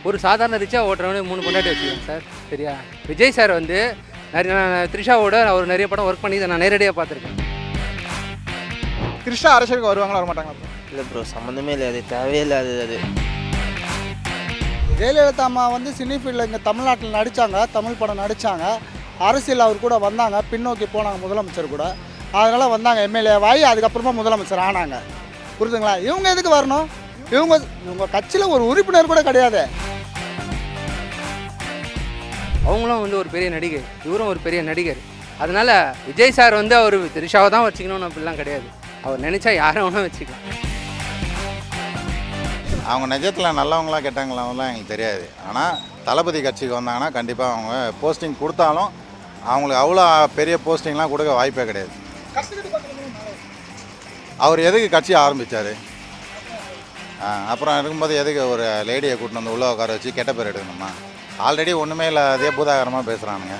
ஒரு சாதாரண ரிச்சா ஓட்டுறவனே 3 பொண்டாட்டி வச்சுக்கோங்க சார். சரியா? விஜய் சார் வந்து நான் த்ரிஷாவோட அவர் நிறைய படம் ஒர்க் பண்ணி இதை நான் நேரடியாக பார்த்துருக்கேன். த்ரிஷா அரசியலுக்கு வருவாங்களா வர மாட்டாங்களா? இல்லை ப்ரோ, சம்மந்தமே இல்லை, அது தேவையே இல்லாது. அது ஜெயலலிதா அம்மா வந்து சினி ஃபீல்டில் இங்கே தமிழ்நாட்டில் நடித்தாங்க, தமிழ் படம் நடித்தாங்க, அரசியல் அவர் கூட வந்தாங்க, பின்னோக்கி போனாங்க முதலமைச்சர் கூட. அதனால் வந்தாங்க எம்எல்ஏவாகி, அதுக்கப்புறமா முதலமைச்சர் ஆனாங்க. புரியுதுங்களா? இவங்க எதுக்கு வரணும்? இவங்க கட்சியில் ஒரு உறுப்பினர் கூட கிடையாது. அவங்களும் வந்து ஒரு பெரிய நடிகர், இவரும் ஒரு பெரிய நடிகர். அதனால் விஜய் சார் வந்து அவர் த்ரிஷாவை தான் வச்சுக்கணும்னு அப்படிலாம் கிடையாது. அவர் நினச்சா யாரை வேணால் வச்சுக்கலாம். அவங்க நிஜத்தில் நல்லவங்களா கெட்டவங்களாம் எங்களுக்கு தெரியாது. ஆனால் தளபதி கட்சிக்கு வந்தாங்கன்னா கண்டிப்பாக அவங்க போஸ்டிங் கொடுத்தாலும் அவங்களுக்கு அவ்வளோ பெரிய போஸ்டிங்லாம் கொடுக்க வாய்ப்பே கிடையாது. அவர் எதுக்கு கட்சி ஆரம்பித்தார்? அப்புறம் இருக்கும்போது எதுக்கு ஒரு லேடியை கூட்டின்னு வந்து உள்ளே உட்கார வச்சு கெட்ட பேர் எடுக்கணுமா? ஆல்ரெடி ஒன்றுமே இல்லை, அதே பூதாகரமாக பேசுகிறானுங்க.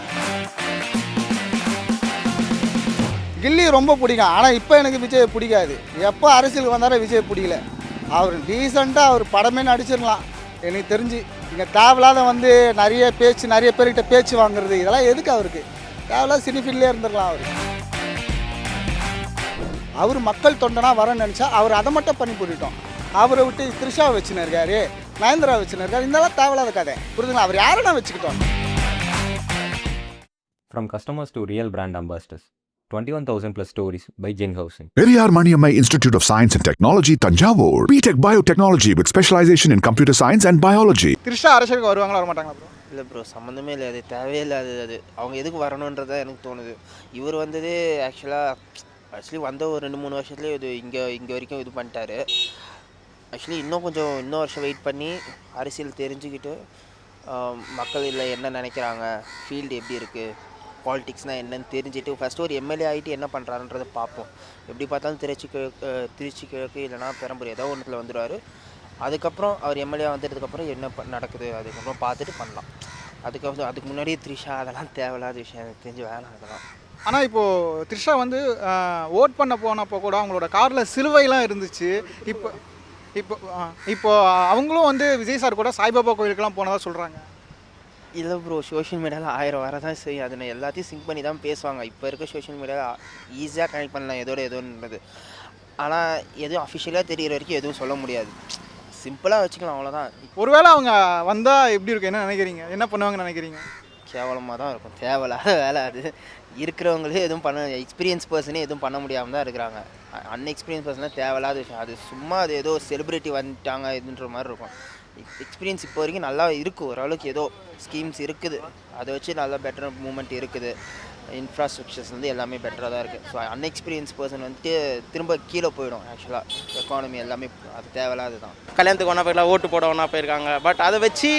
கில்லி ரொம்ப பிடிக்கும், ஆனால் இப்போ எனக்கு விஜய் பிடிக்காது. எப்போ அரசியலுக்கு வந்தாரோ விஜய் பிடிக்கல. அவர் டீசெண்டாக அவர் படமே நடிச்சிடலாம் எனக்கு தெரிஞ்சு. இங்கே தேவையில்லாத வந்து நிறைய பேர்கிட்ட பேச்சு வாங்குறது, இதெல்லாம் எதுக்கு அவருக்கு? தேவையில்லாத சினிஃபீல்ட்லேயே இருந்துடலாம். அவர் மக்கள் தொண்டனாக வரேன்னு நினச்சா அவர் அதை மட்டும் பண்ணி போட்டுட்டோம். அவரை விட்டு த்ரிஷாவை வச்சுன்னு இருக்காரு, நயன்தாரா வச்சுன்னு இருக்காரு. இதெல்லாம் தேவையில்லாத கதை. புரியுதுங்களா? அவர் யாரை வச்சுக்கிட்டோம். From customers to real brand ambassadors. 21,000 plus stories by Jin Housing. Periyar Maniammai Institute of Science and Technology, Tanjavur. BTech Biotechnology with specialization in computer science and biology. Trisha அரசியலுக்கு வருவாங்களா வர மாட்டாங்களா ப்ரோ? இல்லை ப்ரோ, சம்மந்தமே இல்லை, அது தேவையே இல்லாது. அது அவங்க எதுக்கு வரணுன்றதா எனக்கு தோணுது. இவர் வந்தது ஆக்சுவலி வந்த ஒரு 2-3 வருஷத்துலேயே இது இங்கே வரைக்கும் இது பண்ணிட்டாரு. ஆக்சுவலி இன்னும் வருஷம் வெயிட் பண்ணி அரசியல் தெரிஞ்சுக்கிட்டு மக்கள் இல்லை என்ன நினைக்கிறாங்க, ஃபீல்டு எப்படி இருக்குது, பாலிடிக்ஸ்னால் என்னன்னு தெரிஞ்சுட்டு ஃபஸ்ட்டு ஒரு எம்எல்ஏ ஆகிட்டு என்ன பண்ணுறாருன்றதை பார்ப்போம். எப்படி பார்த்தாலும் திருச்சி கிழக்கு இல்லைனா பெரம்பூர் ஏதோ ஒன்றுத்தில் வந்துடுவார். அதுக்கப்புறம் அவர் எம்எல்ஏ வந்ததுக்கப்புறம் என்ன நடக்குது அதுக்கப்புறம் பார்த்துட்டு பண்ணலாம். அதுக்கு முன்னாடியே த்ரிஷா அதெல்லாம் தேவையில்லாத விஷயம், எனக்கு தெரிஞ்சு வேணாம் அதெல்லாம். ஆனால் இப்போது த்ரிஷா வந்து ஓட் பண்ண போனப்போ கூட அவங்களோட காரில் சிலுவைலாம் இருந்துச்சு. இப்போ அவங்களும் வந்து விஜய் சார் கூட சாய்பாபா கோயிலுக்கெல்லாம் போனதாக சொல்கிறாங்க. இல்லை ப்ரோ, சோஷியல் மீடியாவில் 1000 வர தான் செய்யும். அதை எல்லாத்தையும் சிங்க் பண்ணி தான் பேசுவாங்க. இப்போ இருக்க சோஷியல் மீடியாவில் ஈஸியாக கனெக்ட் பண்ணலாம் எதோன்றது. ஆனால் எதுவும் அஃபிஷியலாக தெரிகிற வரைக்கும் எதுவும் சொல்ல முடியாது. சிம்பிளாக வச்சுக்கலாம், அவ்வளோதான். ஒருவேளை அவங்க வந்தால் எப்படி இருக்கும், என்ன நினைக்கிறீங்க? என்ன பண்ணுவாங்கன்னு நினைக்கிறீங்க? கேவலமாக தான் இருக்கும், தேவையில்லாத வேலை அது. இருக்கிறவங்களே எதுவும் எக்ஸ்பீரியன்ஸ் பர்சனே எதுவும் பண்ண முடியாமல் தான் இருக்கிறாங்க. அன்எக்ஸ்பீரியன்ஸ் பர்சனாக தேவையில்லாத விஷயம் அது. சும்மா அது ஏதோ செலிப்ரிட்டி வந்துட்டாங்க இதுன்ற மாதிரி இருக்கும். எக்ஸ்பீரியன்ஸ் இப்போ வரைக்கும் நல்லா இருக்குது, ஓரளவுக்கு ஏதோ ஸ்கீம்ஸ் இருக்குது, அதை வச்சு நல்லா பெட்டர் மூவ்மெண்ட் இருக்குது. இன்ஃப்ராஸ்ட்ரக்சர்ஸ் வந்து எல்லாமே பெட்டராக தான் இருக்குது. ஸோ அன்எக்ஸ்பீரியன்ஸ் பர்சன் வந்துட்டு திரும்ப கீழே போயிடும். ஆக்சுவலாக எக்கானமி எல்லாமே அது தேவையில்லாது தான். கல்யாணத்துக்கு ஒன்றா போயிருக்கலாம், ஓட்டு போட ஒன்றா போயிருக்காங்க. பட் அதை வச்சு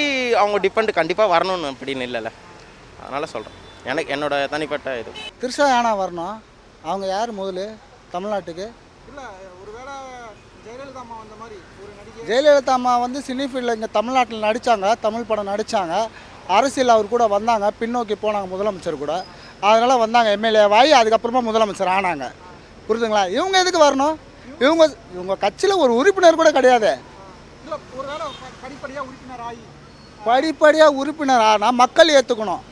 அவங்க டிபெண்ட் கண்டிப்பாக வரணும்னு அப்படின்னு இல்லைல்ல, அதனால் சொல்கிறேன். என்னோட தனிப்பட்ட இது. த்ரிஷா ஏன்னா வரணும்? அவங்க யார் முதல்ல தமிழ்நாட்டுக்கு? இல்லை, ஒருவேளை ஜெயலலிதா அம்மா வந்த மாதிரி ஒரு நடிகை. ஜெயலலிதா அம்மா வந்து சினி ஃபீல்டில் இங்கே தமிழ்நாட்டில் நடித்தாங்க, தமிழ் படம் நடித்தாங்க, அரசியல் அவர் கூட வந்தாங்க, பின்னோக்கி போனாங்க முதலமைச்சர் கூட. அதனால் வந்தாங்க எம்எல்ஏவாகி, அதுக்கப்புறமா முதலமைச்சர் ஆனாங்க. புரியுதுங்களா? இவங்க எதுக்கு வரணும்? இவங்க கட்சியில் ஒரு உறுப்பினர் கூட கிடையாது. இல்லை, ஒருவேளை படிப்படியாக உறுப்பினர் ஆனால் மக்கள் ஏற்றுக்கணும்.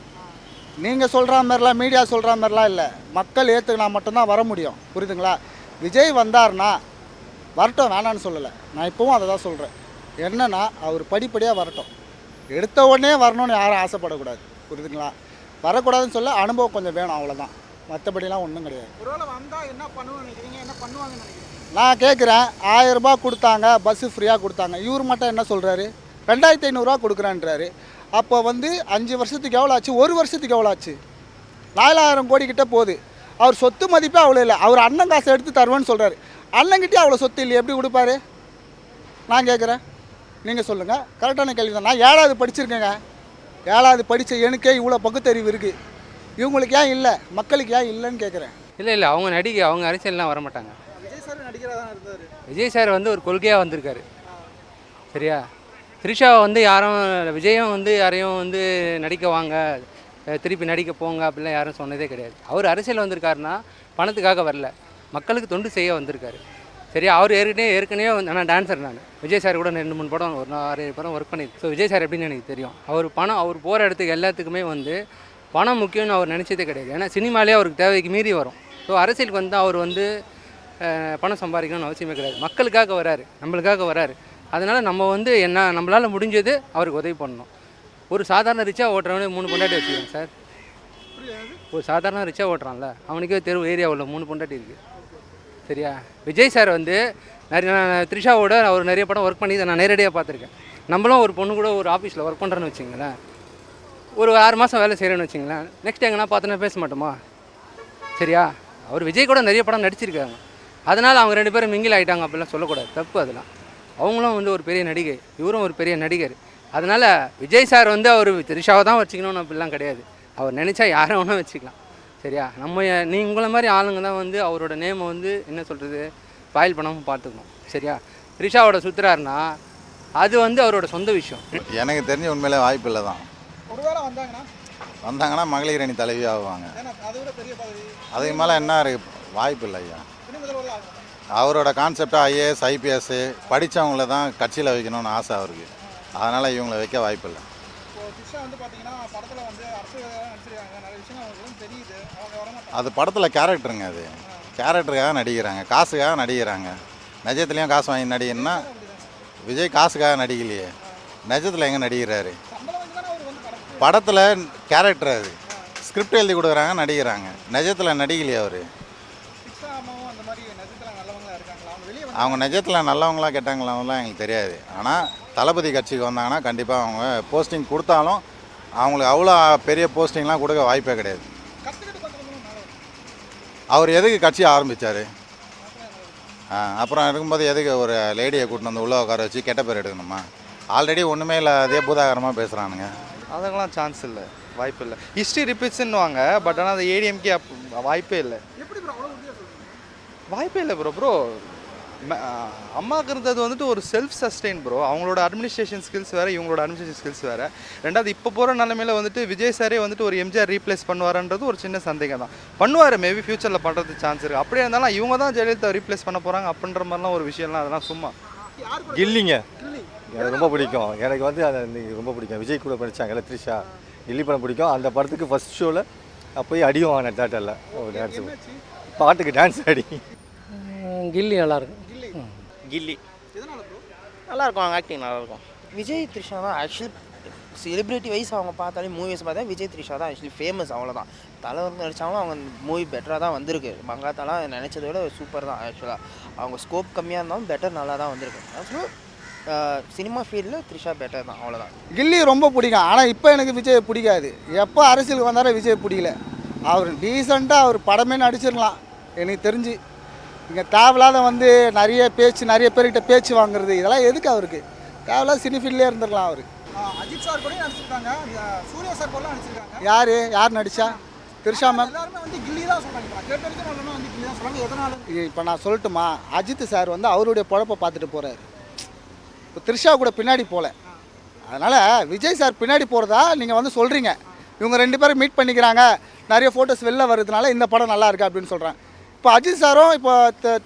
நீங்கள் சொல்கிற மாதிரிலாம் மீடியா சொல்கிற மாதிரிலாம் இல்லை, மக்கள் ஏற்றுக்கினா மட்டும்தான் வர முடியும். புரியுதுங்களா? விஜய் வந்தார்னா வரட்டும், வேணான்னு சொல்லலை. நான் இப்போவும் அதை தான் சொல்கிறேன். என்னென்னா அவர் படிப்படியாக வரட்டும். எடுத்த உடனே வரணும்னு யாரும் ஆசைப்படக்கூடாது. புரியுதுங்களா? வரக்கூடாதுன்னு சொல்ல அனுபவம் கொஞ்சம் வேணும், அவ்வளோதான். மற்றபடிலாம் ஒன்றும் கிடையாது. ஒருவேளை வந்தால் என்ன பண்ணுவாங்கன்னு நினைக்கிறீங்க? என்ன பண்ணுவாங்கன்னு நினைக்கிறீங்க? நான் கேட்குறேன், 1000 ரூபாய் கொடுத்தாங்க, பஸ்ஸு ஃப்ரீயாக கொடுத்தாங்க. இவர் மட்டும் என்ன சொல்கிறாரு? 2500 கொடுக்குறேன்றாரு. அப்போ வந்து 5 வருஷத்துக்கு எவ்வளோ ஆச்சு? 1 வருஷத்துக்கு எவ்வளோ ஆச்சு? 4000 கோடி கிட்ட போகுது. அவர் சொத்து மதிப்பே அவ்வளோ இல்லை. அவர் அண்ணன் காசை எடுத்து தருவேன்னு சொல்கிறாரு. அண்ணங்கிட்டே அவ்வளோ சொத்து இல்லை, எப்படி கொடுப்பாரு? நான் கேட்குறேன், நீங்கள் சொல்லுங்கள். கரெக்டான கேள்வி தான். நான் 7வது படிச்சிருக்கேங்க. 7வது படித்த எனக்கே இவ்வளோ பகுத்தறிவு இருக்குது. இவங்களுக்கு ஏன் இல்லை, மக்களுக்கு ஏன் இல்லைன்னு கேட்குறேன். இல்லை அவங்க அரசியல்லாம் வர மாட்டாங்க. விஜய் சார் நடிகராக தான் இருந்தார். விஜய் சார் வந்து ஒரு கொள்கையாக வந்திருக்காரு. சரியா? த்ரிஷா வந்து விஜயும் வந்து யாரையும் வந்து நடிக்க வாங்க, திருப்பி நடிக்க போங்க அப்படிலாம் யாரும் சொன்னதே கிடையாது. அவர் அரசியல் வந்திருக்காருன்னா பணத்துக்காக வரல, மக்களுக்கு தொண்டு செய்ய வந்திருக்காரு. சரியா? அவர் ஏற்கனவே வந்து நான் டான்ஸர். நான் விஜய் சார் கூட 2-3 படம் ஒரு 6-7 படம் ஒர்க் பண்ணியிருக்கேன். ஸோ விஜய் சார் எப்படின்னு எனக்கு தெரியும். அவர் போகிற இடத்துக்கு எல்லாத்துக்குமே வந்து பணம் முக்கியம்னு அவர் நினச்சதே கிடையாது. ஏன்னா சினிமாலே அவருக்கு தேவைக்கு மீறி வரும். ஸோ அரசியலுக்கு வந்து அவர் வந்து பணம் சம்பாதிக்கணும்னு அவசியமே கிடையாது. மக்களுக்காக வராரு, நம்மளுக்காக வராரு. அதனால் நம்ம வந்து நம்மளால் முடிஞ்சது அவருக்கு உதவி பண்ணணும். ஒரு சாதாரண ரிச்சா ஓட்டுறவனே 3 பொண்டாட்டி வச்சுக்கிறேன் சார். ஒரு சாதாரண ரிச்சா ஓட்டுறான்ல அவனுக்கே தெரு ஏரியாவில் 3 பொண்டாட்டி இருக்குது. சரியா? விஜய் சார் வந்து த்ரிஷாவோட அவர் நிறைய படம் ஒர்க் பண்ணி நான் நேரடியாக பார்த்துருக்கேன். நம்மளும் ஒரு பொண்ணு கூட ஒரு ஆஃபீஸில் ஒர்க் பண்ணுறேன்னு வச்சுங்களேன், ஒரு 6 மாதம் வேலை செய்கிறேன்னு வச்சுங்களேன், நெக்ஸ்ட் எங்கன்னா பார்த்தோன்னா பேச மாட்டோமா? சரியா? அவர் விஜய் கூட நிறைய படம் நடிச்சிருக்காங்க. அதனால் அவங்க 2 பேரும் மிங்கில் ஆகிட்டாங்க அப்படிலாம் சொல்லக்கூடாது, தப்பு அதெல்லாம். அவங்களும் வந்து ஒரு பெரிய நடிகை, இவரும் ஒரு பெரிய நடிகர். அதனால் விஜய் சார் வந்து அவர் த்ரிஷாவை தான் வச்சுக்கணும்னு அப்படிலாம் கிடையாது. அவர் நினச்சா யாரை வேணால் வச்சுக்கலாம். சரியா? உங்களை மாதிரி ஆளுங்க தான் வந்து அவரோட நேமை வந்து என்ன சொல்கிறது ஃபைல் பண்ணாமல் பார்த்துக்கணும். சரியா? த்ரிஷாவோட சுற்றுறாருன்னா அது வந்து அவரோட சொந்த விஷயம். எனக்கு தெரிஞ்ச உண்மையிலே வாய்ப்பு இல்லை தான். ஒருவேளை வந்தாங்கன்னா மகளிர் அணி தலைவி ஆகுவாங்க. அதை விட பெரிய பதவி அதுக்கு மேலே என்ன இருக்குது? வாய்ப்பு இல்லை ஐயா. அவரோட கான்செப்டாக ஐஏஎஸ் ஐபிஎஸ் படித்தவங்கள தான் கட்சியில் வைக்கணும்னு ஆசை அவருக்கு. அதனால் இவங்களை வைக்க வாய்ப்பு இல்லை. அது படத்தில் கேரக்டருங்க. அது கேரக்டருக்காக நடிக்கிறாங்க, காசுக்காக நடிக்கிறாங்க. நிஜத்துலேயும் காசு வாங்கி நடிகன்னா விஜய் காசுக்காக நடிக்கலையே, நிஜத்தில் எங்கே நடிக்கிறாரு? படத்தில் கேரக்டர், அது ஸ்கிரிப்ட் எழுதி கொடுக்குறாங்க, நடிக்கிறாங்க. நிஜத்தில் நடிக்கலையே அவர். அவங்க நிஜத்தில் நல்லவங்களா கெட்டவங்களாம் எங்களுக்கு தெரியாது. ஆனால் தளபதி கட்சிக்கு வந்தாங்கன்னா கண்டிப்பாக அவங்க போஸ்டிங் கொடுத்தாலும் அவங்களுக்கு அவ்வளோ பெரிய போஸ்டிங்லாம் கொடுக்க வாய்ப்பே கிடையாது. அவர் எதுக்கு கட்சி ஆரம்பித்தார்? அப்புறம் இருக்கும்போது எதுக்கு ஒரு லேடியை கூட்டின்னு வந்து உள்ளே உட்கார வச்சு கெட்ட பேர் எடுக்கணுமா? ஆல்ரெடி ஒன்றுமே இல்லை, அதே பூதாகரமாக பேசுகிறானுங்க. அதுக்கெல்லாம் சான்ஸ் இல்லை, வாய்ப்பு இல்லை. ஹிஸ்ட்ரி ரிப்பீட்ஸ்ன்னுவாங்க, பட் ஆனால் அது ஏடிஎம்கே வாய்ப்பே இல்லை. வாய்ப்பே இல்லை ப்ரோ. அம்மாவுக்கு இருந்தது வந்துட்டு ஒரு செல்ஃப் சஸ்டெயின் ப்ரோ. அவங்களோட அட்மினிஸ்ட்ரேஷன் ஸ்கில்ஸ் வேறு, இவங்களோட அட்மினிஸ்ட்ரேஷன் ஸ்கில்ஸ் வேறு. ரெண்டாவது இப்போ போகிற நிலைமையில் வந்துட்டு விஜய் சாரே வந்துட்டு ஒரு எம்ஜிஆர் ரீப்ளேஸ் பண்ணுவாருன்றது ஒரு சின்ன சந்தேகம் தான். பண்ணுவார், மேபி ஃப்யூச்சரில் பண்ணுறதுக்கு சான்ஸ் இருக்குது. அப்படியே இருந்தாலும் இவங்க தான் ஜெயலலிதா ரீப்ளேஸ் பண்ண போகிறாங்க அப்படின்ற மாதிரிலாம் ஒரு விஷயம்லாம் அதெல்லாம் சும்மா. கில்லிங்க எனக்கு ரொம்ப பிடிக்கும். எனக்கு வந்து அதை ரொம்ப பிடிக்கும். விஜய் கூட படித்தாங்கல்ல த்ரிஷா, கில்லி படம் பிடிக்கும். அந்த படத்துக்கு ஃபஸ்ட் ஷோவில் போய் அடியும் வாங்கினேன் தேட்டரில். ஒரு டான்ஸு பாட்டுக்கு டான்ஸ் ஆடி. கில்லி நல்லாயிருக்கும். கில்லி நல்லாயிருக்கும், அவங்க ஆக்டிங் நல்லாயிருக்கும். விஜய் த்ரிஷா தான் ஆக்சுவலி செலிப்ரிட்டி வைஸ் அவங்க பார்த்தாலே மூவிஸ் பார்த்தா விஜய் த்ரிஷா தான் ஆக்சுவலி ஃபேமஸ். அவ்வளோதான். தலைவர் நடித்தாலும் அவங்க மூவி பெட்டராக தான் வந்திருக்கு. மங்காத்தாலாம் நினச்சதை விட சூப்பர் தான். ஆக்சுவலாக அவங்க ஸ்கோப் கம்மியாக இருந்தாலும் பெட்டர் நல்லா தான் வந்திருக்கு. ஆக்சுவலாக சினிமா ஃபீல்டில் த்ரிஷா பெட்டர் தான், அவ்வளோதான். கில்லி ரொம்ப பிடிக்கும். ஆனால் இப்போ எனக்கு விஜய் பிடிக்காது. எப்போ அரசியலுக்கு வந்தாலும் விஜய் பிடிக்கல. அவர் டீசெண்டாக அவர் படமே நடிச்சிடலாம் எனக்கு தெரிஞ்சு. இங்கே தேவையில்லாத வந்து நிறைய பேர்கிட்ட பேச்சு வாங்குறது இதெல்லாம் எதுக்கு அவருக்கு? தேவையில்லாத சினி ஃபீல்ட்லேயே இருந்துடலாம் அவர். அஜித் சார் கூட நடிச்சிருக்காங்க, சூர்யா சார் கூட நடிச்சிருக்காங்க. யார் நடிச்சா? த்ரிஷா மேம் எல்லாருமே வந்து கில்லி தான் சொல்கிறாங்க. கேட்டதுக்கு வந்து கில்லி தான் சொல்கிறாங்க. எதனால? இப்போ நான் சொல்லட்டுமா, அஜித் சார் வந்து அவருடைய பொழப்பை பார்த்துட்டு போகிறாரு. இப்போ த்ரிஷா கூட பின்னாடி போகல. அதனால் விஜய் சார் பின்னாடி போகிறதா நீங்கள் வந்து சொல்கிறீங்க. இவங்க 2 பேரும் மீட் பண்ணிக்கிறாங்க, நிறைய ஃபோட்டோஸ் வெளில வருதுனால இந்த படம் நல்லா இருக்குது அப்படின்னு சொல்கிறேன். இப்போ அஜித் சாரும் இப்போ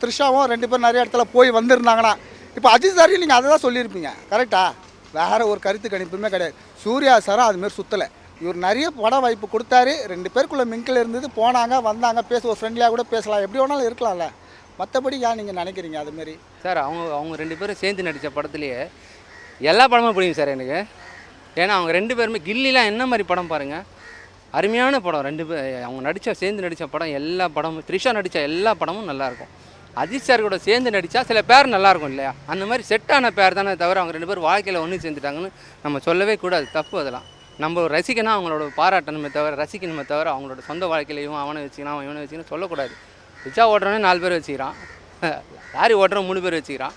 த்ரிஷாவும் 2 பேரும் நிறைய இடத்துல போய் வந்திருந்தாங்கன்னா இப்போ அஜித் சாரையும் நீங்கள் அதை தான் சொல்லியிருப்பீங்க. கரெக்டாக? வேறு ஒரு கருத்து கணிப்புமே கிடையாது. சூர்யா சாரும் அதுமாரி சுற்றலை. இவர் நிறைய படம் வாய்ப்பு கொடுத்தாரு. 2 பேருக்குள்ளே மிங்கில் இருந்தது, போனாங்க வந்தாங்க, ஒரு ஃப்ரெண்ட்லியாக கூட பேசலாம், எப்படி வேணாலும் இருக்கலாம்ல. மற்றபடி ஏன் நீங்கள் நினைக்கிறீங்க அதுமாரி? சார் அவங்க 2 பேரும் சேர்ந்து நடித்த படத்துலேயே எல்லா படமும் பிடிக்கும் சார் எனக்கு. ஏன்னா அவங்க 2 பேருமே கில்லிலாம் என்ன மாதிரி படம் பாருங்கள், அருமையான படம். 2 பேர் அவங்க சேர்ந்து நடித்த படம் எல்லா படமும், த்ரிஷா நடித்த எல்லா படமும் நல்லாயிருக்கும். அஜித் சார் கூட சேர்ந்து நடித்தா சில பேர் நல்லாயிருக்கும் இல்லையா? அந்த மாதிரி செட்டான பேர் தானே தவிர அவங்க 2 பேர் வாழ்க்கையில் ஒன்று சேர்ந்துட்டாங்கன்னு நம்ம சொல்லவே கூடாது, தப்பு அதெல்லாம். நம்ம ரசிக்கணும், அவங்களோட பாராட்டணுமே தவிர ரசிக்கணுமே தவிர அவங்களோட சொந்த வாழ்க்கையிலையும் அவனை வச்சுக்கலாம் இவனை வச்சுக்கணும் சொல்லக்கூடாது. ரிச்சா ஓட்டுறவனே 4 பேர் வச்சுக்கிறான், லாரி ஓட்டுறவன் 3 பேர் வச்சுக்கிறான்.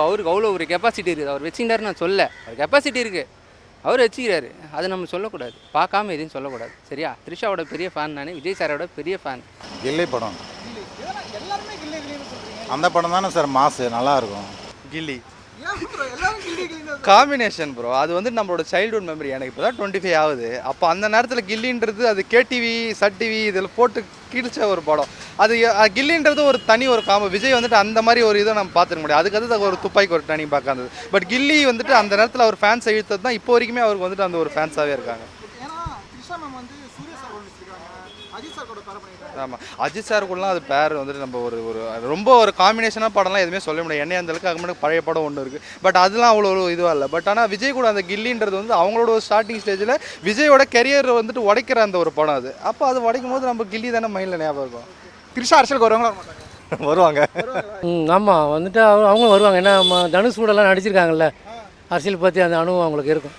அவருக்கு அவ்வளோ ஒரு கெப்பாசிட்டி இருக்குது. அவர் வச்சுக்கிட்டாரு நான் சொல்ல, அவர் கெப்பாசிட்டி இருக்குது, அவர் வச்சுக்கிறாரு. அதை நம்ம சொல்லக்கூடாது, பார்க்காம எதையும் சொல்லக்கூடாது. சரியா? த்ரிஷாவோட பெரிய ஃபேன் நான், விஜய் சாரோட பெரிய ஃபேன். கில்லி படம் அந்த படம் தானே சார் மாசு, நல்லாயிருக்கும். கில்லி எல்லாரும் கில்லி காம்பினேஷன் ப்ரோ. அது வந்து நம்மளோட சைல்ட்ஹுட் மெமரி. எனக்கு இப்போ தான் 25 ஆகுது. அப்போ அந்த நேரத்தில் கில்லின்றது அது கேடிவி சன் டிவி இதில் போட்டு கிழிச்ச ஒரு படம். அது கில்லின்றது ஒரு தனி ஒரு விஜய் வந்துட்டு அந்த மாதிரி ஒரு இதை நம்ம பார்த்துக்க முடியாது. அதுக்கு வந்து ஒரு துப்பாக்கி ஒரு டர்னிங் பார்க்காது. பட் கில்லி வந்துட்டு அந்த நேரத்தில் அவர் ஃபேன்ஸ் இழுத்தது தான் இப்போ வரைக்குமே அவருக்கு வந்துட்டு அந்த ஒரு ஃபேன்ஸாகவே இருக்காங்க. ஆமாம், அஜித் சார் கூடலாம் அது பேர் வந்துட்டு நம்ம ஒரு ரொம்ப ஒரு காம்பினேஷனாக படம்லாம் எதுவுமே சொல்ல முடியாது. என்னைய அந்தளவுக்கு அது மட்டும் பழைய படம் ஒன்று இருக்குது. பட் அதெல்லாம் அவ்வளோ ஒரு இதுவாக இல்லை. பட் ஆனால் விஜய் கூட அந்த கில்லின்றது வந்து அவங்களோட ஸ்டார்டிங் ஸ்டேஜில் விஜயோட கெரியர் வந்துட்டு உடைக்கிற அந்த ஒரு படம் அது. அப்போ அது உடைக்கும் போது நம்ம கில்லி தானே மைண்டில் ஞாபகம் இருக்கும். த்ரிஷா அரசியலுக்கு வருவாங்களா? வருவாங்க. ஆமாம், வந்துட்டு அவங்களும் வருவாங்க. ஏன்னா தனுஷ் கூடலாம் நடிச்சிருக்காங்கல்ல, அரசியல் பற்றி அந்த அனுபவம் அவங்களுக்கு இருக்கும்.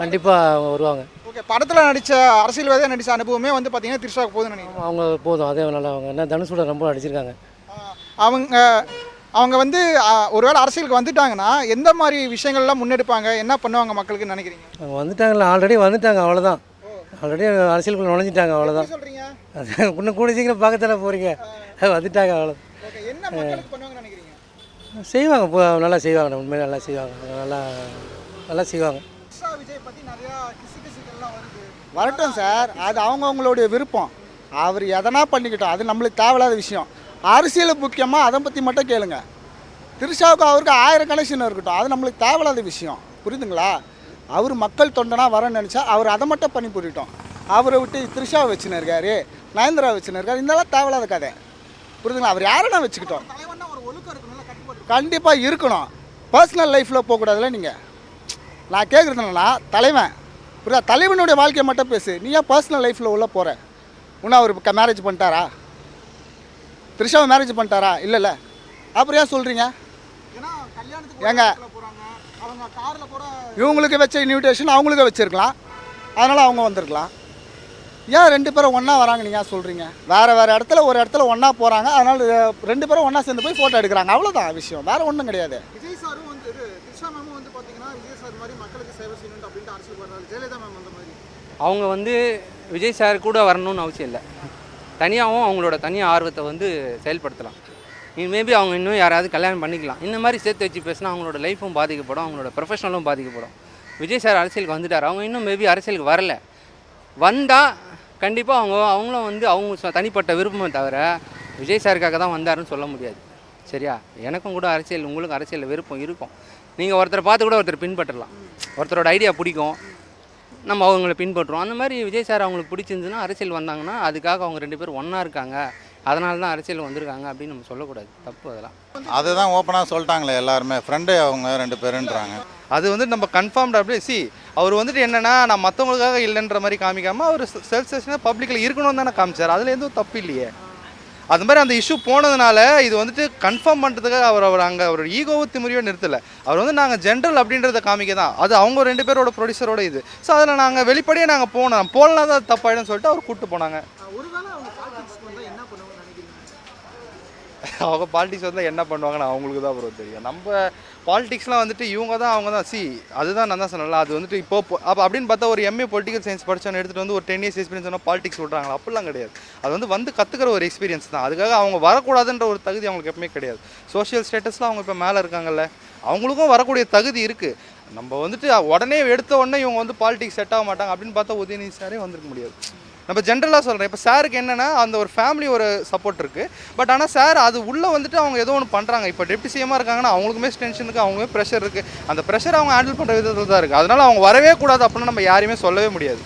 கண்டிப்பாக அவங்க வருவாங்க. ஓகே, படத்தில் நடித்த அரசியல்வாதியாக நடித்த அனுபவமே வந்து பார்த்தீங்கன்னா த்ரிஷாவுக்கு போதும்னு நினைக்கிறேன். அவங்க போதும், அதே நல்லா. அவங்க என்ன தனுஷ் கூட ரொம்ப நடிச்சிருக்காங்க. அவங்க வந்து ஒருவேளை அரசியலுக்கு வந்துட்டாங்கன்னா எந்த மாதிரி விஷயங்கள்லாம் முன்னெடுப்பாங்க, என்ன பண்ணுவாங்க மக்களுக்கு நினைக்கிறீங்க? அவங்க வந்துட்டாங்களா? ஆல்ரெடி வந்துட்டாங்க, அவ்வளோதான். ஆல்ரெடி அரசியலுக்குள்ள நுழைஞ்சிட்டாங்க, அவ்வளோதான். சொல்கிறீங்க இன்னும் கூட சீக்கிரம் பார்க்கத்தானே போகிறீங்க. வந்துட்டாங்க, அவ்வளோ. என்ன மக்களுக்கு பண்ணுவாங்க நினைக்கிறீங்க? செய்வாங்க, நல்லா செய்வாங்க. உண்மையிலே நல்லா செய்வாங்க. நல்லா செய்வாங்க. விஜய் பற்றி நிறையா கிசுகிசுகள்லாம் வருது. வரட்டும் சார், அது அவங்கவுங்களுடைய விருப்பம். அவர் எதனா பண்ணிக்கிட்டோம், அது நம்மளுக்கு தேவையில்லாத விஷயம். அரசியல் முக்கியமாக அதை பற்றி மட்டும் கேளுங்க. த்ரிஷாவுக்கு அவருக்கு 1000 கனெக்ஷன் இருக்கட்டும், அது நம்மளுக்கு தேவையில்லாத விஷயம். புரியுதுங்களா? அவர் மக்கள் தொண்டனா வரன்னு நினச்சா அவர் அதை மட்டும் பண்ணி புரியட்டும். அவரை விட்டு த்ரிஷாவை வச்சுன்னு இருக்காரு, நயன்தரா வச்சுன்னு இருக்காரு, இதெல்லாம் தேவையில்லாத கதை. புரியுதுங்களா? அவர் யாரை நான் வச்சுக்கிட்டோம், கண்டிப்பாக இருக்கணும். பர்சனல் லைஃப்பில் போகக்கூடாதுல்ல. நீங்கள் நான் கேட்குறது என்னன்னா, தலைவன் புரியுதா, தலைவனுடைய வாழ்க்கையை மட்டும் பேசு. நீ ஏன் பர்சனல் லைஃப்பில் உள்ளே போகிற? இன்னும் அவர் மேரேஜ் பண்ணிட்டாரா? த்ரிஷாவை மேரேஜ் பண்ணிட்டாரா? இல்லைல்ல. அப்புறம் ஏன் சொல்கிறீங்க? ஏங்க, இவங்களுக்கு வச்ச இன்விடேஷன் அவங்களுக்கு வச்சுருக்கலாம், அதனால் அவங்க வந்திருக்கலாம். ஏன் 2 பேரும் ஒன்றா வராங்க நீங்கள் சொல்கிறீங்க? வேறு இடத்துல ஒரு இடத்துல ஒன்றா போகிறாங்க, அதனால் 2 பேரும் ஒன்றா சேர்ந்து போய் ஃபோட்டோ எடுக்கிறாங்க, அவ்வளோதான் விஷயம். வேறு ஒன்றும் கிடையாது. விஜய் சாரும் வந்து த்ரிஷா மேமும் வந்து பார்த்தீங்கன்னா விஜய் சார் மாதிரி மக்களுக்கு சேவை செய்யணும் அப்படின்ட்டு அரசியல் வர்றாரு. ஜெயலலிதா மேம் அந்த மாதிரி அவங்க வந்து விஜய் சார் கூட வரணும்னு அவசியம் இல்லை. தனியாகவும் அவங்களோட தனி ஆர்வத்தை வந்து செயல்படுத்தலாம். மேபி அவங்க இன்னும் யாராவது கல்யாணம் பண்ணிக்கலாம். இந்த மாதிரி சேர்த்து வச்சு பேசினா அவங்களோட லைஃப்பும் பாதிக்கப்படும், அவங்களோட ப்ரொஃபஷனலும் பாதிக்கப்படும். விஜய் சார் அரசியலுக்கு வந்துட்டார், அவங்க இன்னும் மேபி அரசியலுக்கு வரல. வந்தால் கண்டிப்பாக அவங்களும் வந்து அவங்க தனிப்பட்ட விருப்பமே தவிர விஜய் சாருக்காக தான் வந்தாருன்னு சொல்ல முடியாது. சரியா? எனக்கும் கூட அரசியல், உங்களுக்கு அரசியலில் விருப்பம் இருக்கும். நீங்கள் ஒருத்தரை பார்த்து கூட ஒருத்தர் பின்பற்றலாம். ஒருத்தரோட ஐடியா பிடிக்கும், நம்ம அவங்கள பின்பற்றுறோம். அந்த மாதிரி விஜய் சார் அவங்களுக்கு பிடிச்சிருந்துன்னா அரசியல் வந்தாங்கன்னா அதுக்காக அவங்க 2 பேரும் ஒன்றா இருக்காங்க, அதனால தான் அரசியல் வந்திருக்காங்க அப்படின்னு நம்ம சொல்லக்கூடாது. தப்பு அதெல்லாம். அதுதான் ஓப்பனாக சொல்லிட்டாங்களே எல்லாருமே, ஃப்ரெண்டு அவங்க 2 பேருன்றாங்க. அது வந்து நம்ம கன்ஃபார்ம்டு அப்படியே அவர் வந்துட்டு என்னென்னா, நான் மற்றவங்களுக்காக இல்லைன்ற மாதிரி காமிக்காமல் அவர் செல்ஃப் செஷனாக பப்ளிக்கில் இருக்கணும்னு தானே காமிச்சார். அதில் எதுவும் தப்பு இல்லையே. அது மாதிரி அந்த இஷ்யூ போனதுனால இது வந்துட்டு கன்ஃபார்ம் பண்ணுறதுக்காக அவர் அங்கே அவர் ஈகோவை திமுறையோ நிறுத்தலை. அவர் வந்து நாங்கள் ஜென்ரல் அப்படின்றத காமிக்க தான். அது அவங்க 2 பேரோட ப்ரொடியூசரோட இது. ஸோ அதில் நாங்கள் வெளிப்படையாக நாங்கள் போகலாம் தான் தப்பாயிடும்னு சொல்லிட்டு அவர் கூப்பிட்டு போனாங்க. அவங்க பாலிடிக்ஸ் வந்தால் என்ன பண்ணுவாங்கன்னு அவங்களுக்கு தான் ப்ரோ தெரியும். நம்ம பாலிடிக்ஸ்லாம் வந்துட்டு இவங்க தான் அவங்க தான் அதுதான் நான் தான் சொன்னல. அது வந்துட்டு அப்போ அப்படின்னு பார்த்தா ஒரு MA பொலிட்டிக்கல் சயின்ஸ் படித்தவங்க எடுத்துகிட்டு வந்து ஒரு 10 years எக்ஸ்பீரியன்ஸ் சொன்னால் பாலிடிக்ஸ் சொல்கிறாங்களா? அப்படிலாம் கிடையாது. அது வந்து கற்றுக்கிற ஒரு எக்ஸ்பீரியன்ஸ் தான். அதுக்காக அவங்க வரக்கூடாதுன்ற ஒரு தகுதி அவங்களுக்கு எப்பவுமே கிடையாது. சோஷியல் ஸ்டேட்டஸில் அவங்க இப்போ மேலே இருக்காங்கல்ல, அவங்களுக்கும் வரக்கூடிய தகுதி இருக்குது. நம்ம வந்துட்டு உடனே எடுத்த உடனே இவங்க வந்து பாலிடிக்ஸ் செட் ஆக மாட்டாங்க அப்படின்னு பார்த்தா உதயநிதி சாரே வந்திருக்க முடியாது. நம்ம ஜென்ரலாக சொல்கிறேன். இப்போ சாருக்கு என்னென்னா அந்த ஒரு ஃபேமிலி ஒரு சப்போர்ட் இருக்குது. பட் ஆனால் சார் அது உள்ளே வந்துட்டு அவங்க ஏதோ ஒன்று பண்ணுறாங்க. இப்போ டெப்டி சிஎம்மாக இருக்காங்கன்னா அவங்களுக்குமே டென்ஷன் இருக்குது, அவங்களுமே ப்ரெஷர் இருக்குது. அந்த ப்ரெஷர் அவங்க ஹேண்டில் பண்ணுற விதத்தில் தான் இருக்குது. அதனால் அவங்க வரவே கூடாது அப்படின்னு நம்ம யாரையுமே சொல்லவே முடியாது.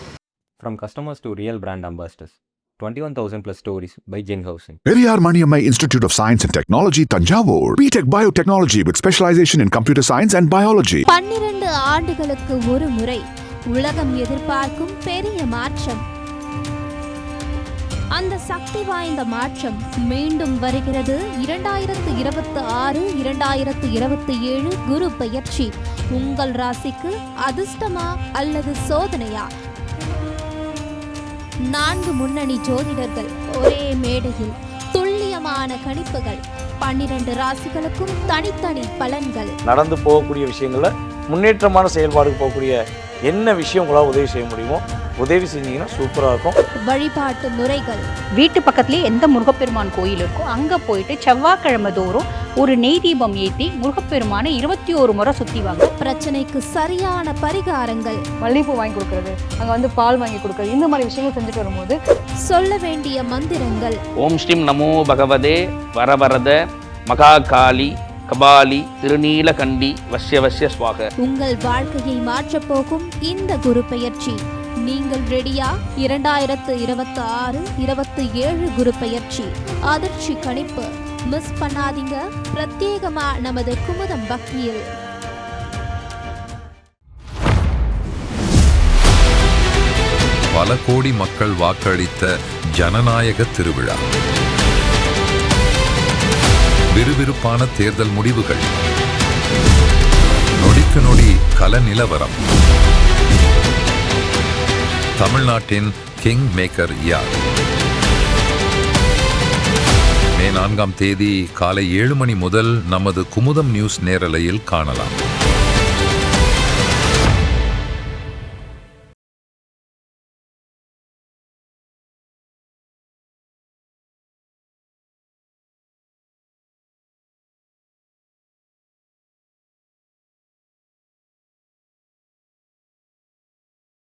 From customers to real brand ambassadors, 21,000 plus stories by Jin Housing. Periyar Maniammai Institute of Science and Technology, Tanjavur. BTech Biotechnology with specialization in computer science and biology. 12 ஆண்டுகளுக்கு ஒரு முறை உலகம் எதிர்பார்க்கும் பெரிய மாற்றம். அந்த சக்தி வாய்ந்த மாற்றம் மீண்டும் வருகிறது. 2026 2027 குரு பெயர்ச்சி உங்கள் ராசிக்கு அதிர்ஷ்டமா அல்லது சோதனையா? 4 முன்னணி ஜோதிடர்கள் ஒரே மேடையில் துல்லியமான கணிப்புகள். 12 ராசிகளுக்கும் தனித்தனி பலன்கள். நடந்து போகக்கூடிய விஷயங்கள முன்னேற்றமான செயல்பாடுக்கு போகக்கூடிய என்ன விஷயம் உங்களால் உதவி செய்ய முடியுமோ உதவி செஞ்சீங்கன்னா சூப்பராக இருக்கும். வழிபாட்டு முறைகள். வீட்டு பக்கத்துலேயே எந்த முருகப்பெருமான் கோயில் இருக்கோ அங்கே போயிட்டு செவ்வாய்க்கிழமை தோறும் ஒரு நெய் தீபம் ஏற்றி முருகப்பெருமானை 21 முறை சுற்றிவாங்க. பிரச்சனைக்கு சரியான பரிகாரங்கள், மல்லிகைப்பூ வாங்கி கொடுக்கறது, அங்கே வந்து பால் வாங்கி கொடுக்கறது, இந்த மாதிரி விஷயங்கள் செஞ்சுட்டு வரும்போது சொல்ல வேண்டிய மந்திரங்கள். ஓம் ஸ்ரீம் நமோ பகவதே வரவரத மகாகாளி கபாலி திருநீலகண்டி வஷ்ய வஷ்ய ஸ்வாக. உங்கள் வாழ்க்கையை மாற்றப் போகும் இந்த குரு பெயர்ச்சி. நீங்கள் ரெடியா? 2026 27 குரு பெயர்ச்சி அதிர்ச்சி கணிப்பு மிஸ் பண்ணாதீங்க. பிரத்யேகமா நமது குமுதம் பக்தியில். பல கோடி மக்கள் வாக்களித்த ஜனநாயக திருவிழா, விறுவிறுப்பான தேர்தல் முடிவுகள், நொடிக்கு நொடி கள நிலவரம். தமிழ்நாட்டின் கிங் மேக்கர் யார்? மே 4ஆம் தேதி காலை 7 மணி முதல் நமது குமுதம் நியூஸ் நேரலையில் காணலாம்.